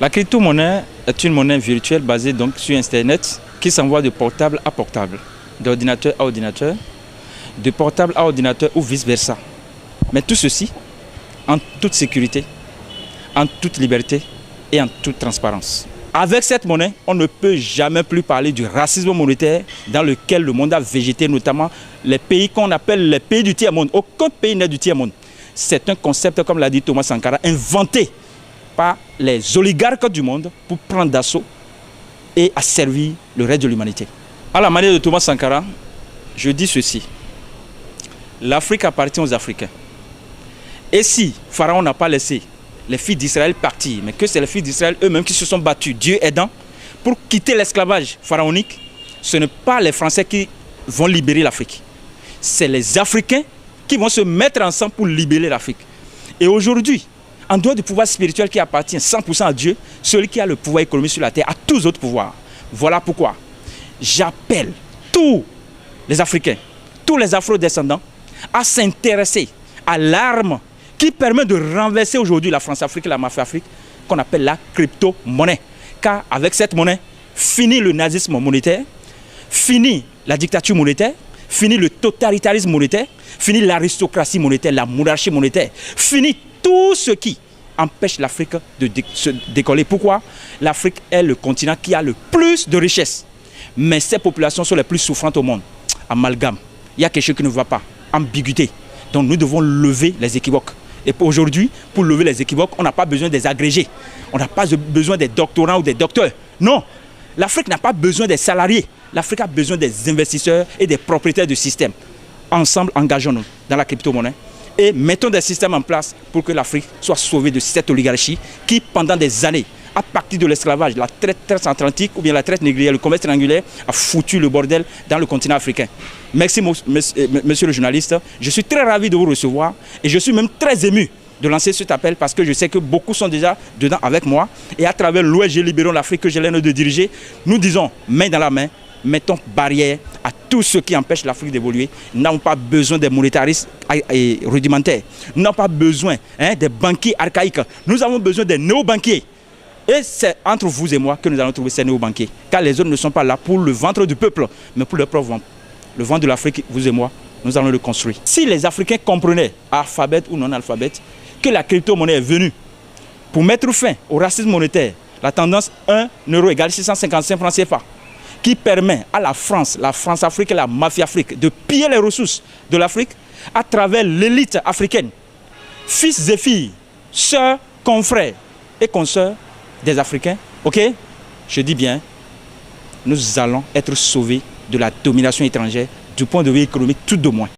La crypto-monnaie est une monnaie virtuelle basée donc sur Internet qui s'envoie de portable à portable, d'ordinateur à ordinateur, de portable à ordinateur ou vice-versa. Mais tout ceci en toute sécurité, en toute liberté et en toute transparence. Avec cette monnaie, on ne peut jamais plus parler du racisme monétaire dans lequel le monde a végété, notamment les pays qu'on appelle les pays du tiers-monde. Aucun pays n'est du tiers-monde. C'est un concept, comme l'a dit Thomas Sankara, inventé par les oligarques du monde pour prendre d'assaut et asservir le reste de l'humanité. À la manière de Thomas Sankara, je dis ceci. L'Afrique appartient aux Africains. Et si Pharaon n'a pas laissé les filles d'Israël partir, mais que c'est les filles d'Israël eux-mêmes qui se sont battus, Dieu aidant, pour quitter l'esclavage pharaonique, ce n'est pas les Français qui vont libérer l'Afrique. C'est les Africains qui vont se mettre ensemble pour libérer l'Afrique. Et aujourd'hui, en dehors du pouvoir spirituel qui appartient 100% à Dieu, celui qui a le pouvoir économique sur la terre a tous les autres pouvoirs. Voilà pourquoi j'appelle tous les Africains, tous les Afro-descendants à s'intéresser à l'arme qui permet de renverser aujourd'hui la France-Afrique et la mafia-Afrique, qu'on appelle la crypto-monnaie. Car avec cette monnaie, finit le nazisme monétaire, finit la dictature monétaire, finit le totalitarisme monétaire, finit l'aristocratie monétaire, la monarchie monétaire, finit tout ce qui empêche l'Afrique de se décoller. Pourquoi? L'Afrique est le continent qui a le plus de richesses. Mais ces populations sont les plus souffrantes au monde. Amalgame. Il y a quelque chose qui ne va pas. Ambiguïté. Donc nous devons lever les équivoques. Et aujourd'hui, pour lever les équivoques, on n'a pas besoin des agrégés. On n'a pas besoin des doctorants ou des docteurs. Non. L'Afrique n'a pas besoin des salariés. L'Afrique a besoin des investisseurs et des propriétaires du système. Ensemble, engageons-nous dans la crypto-monnaie et mettons des systèmes en place pour que l'Afrique soit sauvée de cette oligarchie qui, pendant des années, à partir de l'esclavage, la traite transatlantique ou bien la traite négrière, le commerce triangulaire, a foutu le bordel dans le continent africain. Merci, monsieur le journaliste. Je suis très ravi de vous recevoir et je suis même très ému de lancer cet appel parce que je sais que beaucoup sont déjà dedans avec moi. Et à travers l'ONG Libérons l'Afrique que j'ai l'honneur de diriger, nous disons main dans la main, mettons barrière à tous ceux qui empêchent l'Afrique d'évoluer. Nous n'avons pas besoin des monétaristes rudimentaires. Nous n'avons pas besoin des banquiers archaïques. Nous avons besoin des néo-banquiers. Et c'est entre vous et moi que nous allons trouver ces néo-banquiers. Car les autres ne sont pas là pour le ventre du peuple, mais pour leur propre ventre. Le ventre de l'Afrique, vous et moi, nous allons le construire. Si les Africains comprenaient, alphabète ou non-alphabète, que la crypto-monnaie est venue pour mettre fin au racisme monétaire, la tendance 1 euro égale 655 francs CFA, qui permet à la France-Afrique et la mafia-Afrique de piller les ressources de l'Afrique à travers l'élite africaine, fils et filles, sœurs, confrères et consoeurs des Africains, ok? Je dis bien, nous allons être sauvés de la domination étrangère du point de vue économique tout de moins.